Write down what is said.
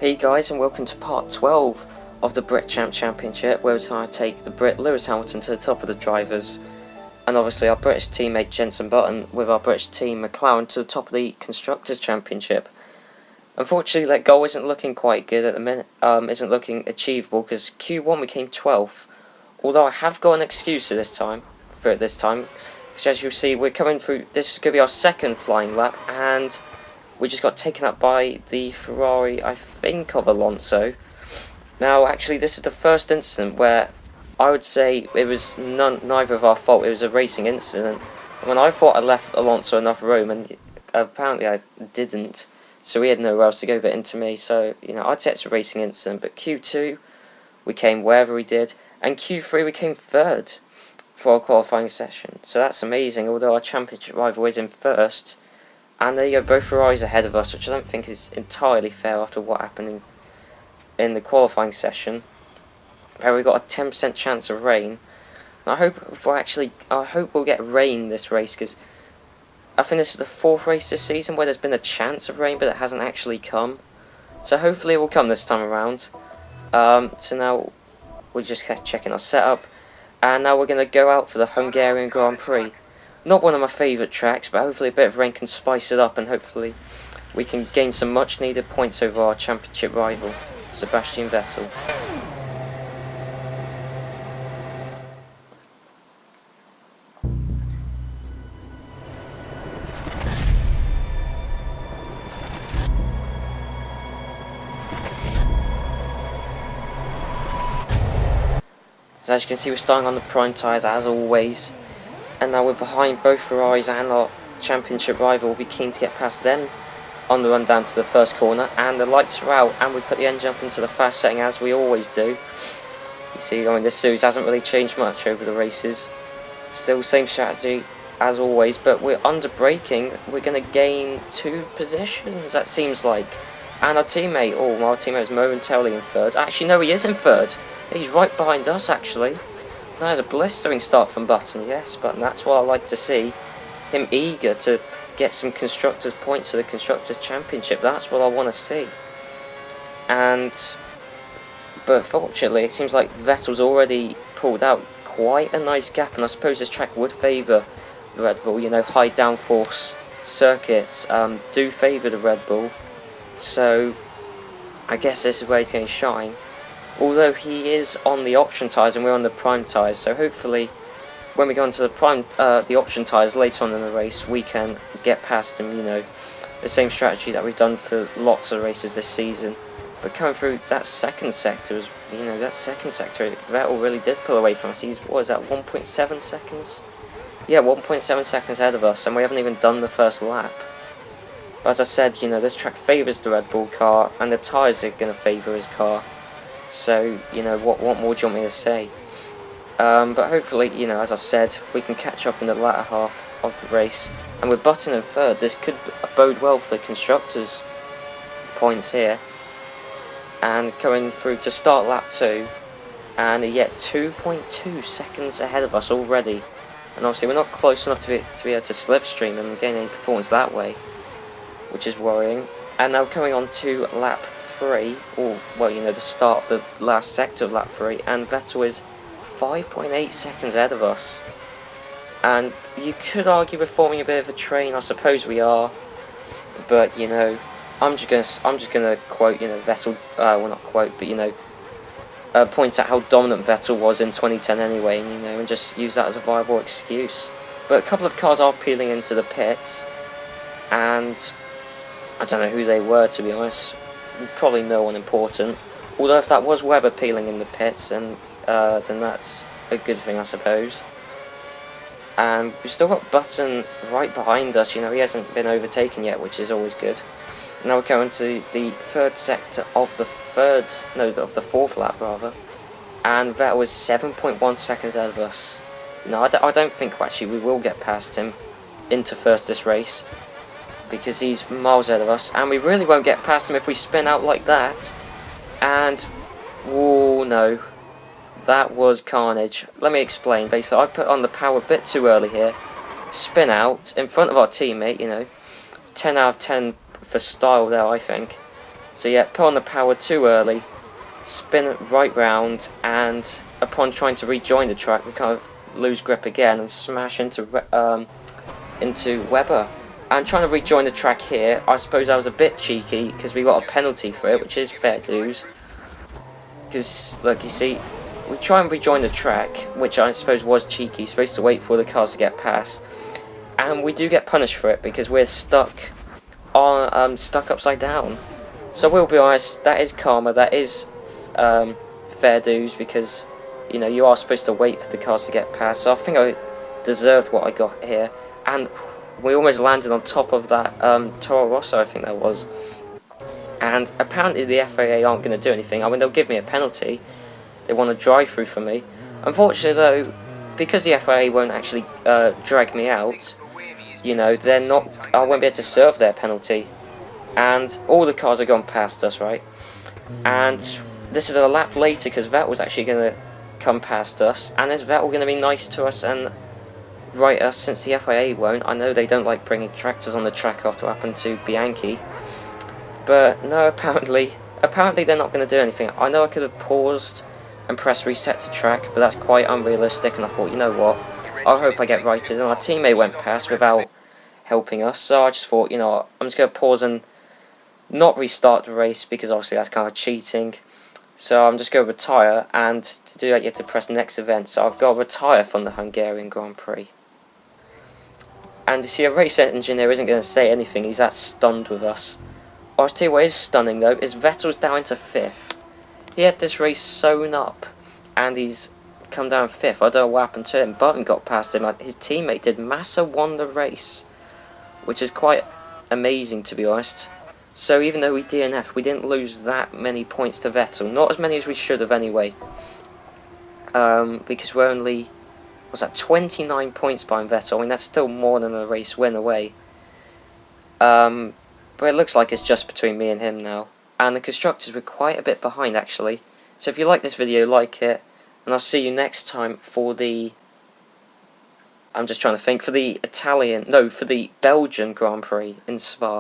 Hey guys, and welcome to part 12 of the Brit Champ Championship, where we're trying to take the Brit Lewis Hamilton to the top of the drivers, and obviously our British teammate Jenson Button with our British team Mclaren to the top of the Constructors Championship. Unfortunately, that goal isn't looking quite good at the minute, isn't looking achievable, because Q1 we came 12th, although I have got an excuse this time, because as you'll see, we're coming through, this is going to be our second flying lap, and we just got taken up by the Ferrari, I think, of Alonso. Now, actually, this is the first incident where I would say it was neither of our fault. It was a racing incident. When I thought I left Alonso enough room, and apparently I didn't, so he had nowhere else to go but into me. So, you know, I'd say it's a racing incident. But Q2, we came wherever we did, and Q3 we came third for our qualifying session. So that's amazing. Although our championship rival is in first. And there you go, both Ferraris ahead of us, which I don't think is entirely fair after what happened in the qualifying session. But we got a 10% chance of rain. And I hope we'll get rain this race, because I think this is the fourth race this season where there's been a chance of rain, but it hasn't actually come. So hopefully it will come this time around. So now we're just checking our setup, and now we're going to go out for the Hungarian Grand Prix. Not one of my favourite tracks, but hopefully a bit of rain can spice it up, and hopefully we can gain some much needed points over our championship rival, Sebastian Vettel. So as you can see, we're starting on the prime tyres as always. And now we're behind both Ferraris, and our championship rival will be keen to get past them on the run down to the first corner. And the lights are out, and we put the engine up into the fast setting as we always do. You see, I mean, this series hasn't really changed much over the races. Still same strategy as always, but we're under braking. We're going to gain 2 positions, that seems like. And our teammate, our teammate is momentarily in third. Actually, no, he is in third. He's right behind us, actually. That is a blistering start from Button, yes, but that's what I like to see. Him eager to get some Constructors points to the Constructors Championship. That's what I want to see. But fortunately, it seems like Vettel's already pulled out quite a nice gap, and I suppose this track would favour the Red Bull. You know, high downforce circuits do favour the Red Bull, so I guess this is where he's going to shine. Although he is on the option tyres and we're on the prime tyres, so hopefully when we go onto the option tyres later on in the race, we can get past him. You know, the same strategy that we've done for lots of races this season. But coming through that second sector, Vettel really did pull away from us. He's, what is that, 1.7 seconds? Yeah, 1.7 seconds ahead of us, and we haven't even done the first lap. But as I said, you know, this track favours the Red Bull car, and the tyres are going to favour his car. So, you know, what more do you want me to say? But hopefully, you know, as I said, we can catch up in the latter half of the race. And with Button in third, this could bode well for the Constructors' points here. And going through to start lap 2, and yet 2.2 seconds ahead of us already. And obviously we're not close enough to be able to slipstream and gain any performance that way, which is worrying. And now coming on to lap 3, or well, you know, the start of the last sector of lap 3, and Vettel is 5.8 seconds ahead of us. And you could argue we're forming a bit of a train. I suppose we are, but you know, I'm just gonna quote, you know, Vettel. Well, not quote, but you know, point out how dominant Vettel was in 2010 anyway, and you know, and just use that as a viable excuse. But a couple of cars are peeling into the pits, and I don't know who they were, to be honest. Probably no one important. Although if that was Webber peeling in the pits, then that's a good thing, I suppose. And we've still got Button right behind us. You know, he hasn't been overtaken yet, which is always good. Now we're going to the third sector of the fourth lap rather, and Vettel is 7.1 seconds ahead of us. No, I don't think actually we will get past him into first this race, because he's miles ahead of us, and we really won't get past him if we spin out like that. And, oh no, that was carnage. Let me explain. Basically, I put on the power a bit too early here, spin out in front of our teammate, you know, 10 out of 10 for style there, I think. So yeah, put on the power too early, spin it right round, and upon trying to rejoin the track, we kind of lose grip again and smash into Webber. And trying to rejoin the track here, I suppose I was a bit cheeky because we got a penalty for it, which is fair dues. Because, look, you see, we try and rejoin the track, which I suppose was cheeky, supposed to wait for the cars to get past. And we do get punished for it because we're stuck upside down. So we'll be honest, that is karma, that is fair dues, because, you know, you are supposed to wait for the cars to get past. So I think I deserved what I got here. And we almost landed on top of that Toro Rosso, I think that was. And apparently the FAA aren't going to do anything. I mean, they'll give me a penalty. They want a drive-through for me. Unfortunately, though, because the FAA won't actually drag me out, you know, I won't be able to serve their penalty. And all the cars have gone past us, right? And this is a lap later because Vettel's actually going to come past us. And is Vettel going to be nice to us and right us, since the FIA won't? I know they don't like bringing tractors on the track after what happened to Bianchi. But no, apparently they're not going to do anything. I know I could have paused and pressed reset to track, but that's quite unrealistic, and I thought, you know what, I hope I get righted. And our teammate went past without helping us, so I just thought, you know, I'm just going to pause and not restart the race, because obviously that's kind of cheating. So I'm just going to retire, and to do that you have to press next event, so I've got to retire from the Hungarian Grand Prix. And you see, a race engineer isn't going to say anything, he's that stunned with us. I'll tell you what is stunning though, is Vettel's down into 5th. He had this race sewn up, and he's come down 5th. I don't know what happened to him. Button got past him. His teammate did Massa won the race, which is quite amazing, to be honest. So even though we DNF'd, we didn't lose that many points to Vettel. Not as many as we should have anyway. Because we're only, what's that, 29 points behind Vettel. I mean, that's still more than a race win away. But it looks like it's just between me and him now. And the constructors were quite a bit behind, actually. So if you like this video, like it. And I'll see you next time for the... I'm just trying to think. For the Belgian Grand Prix in Spa.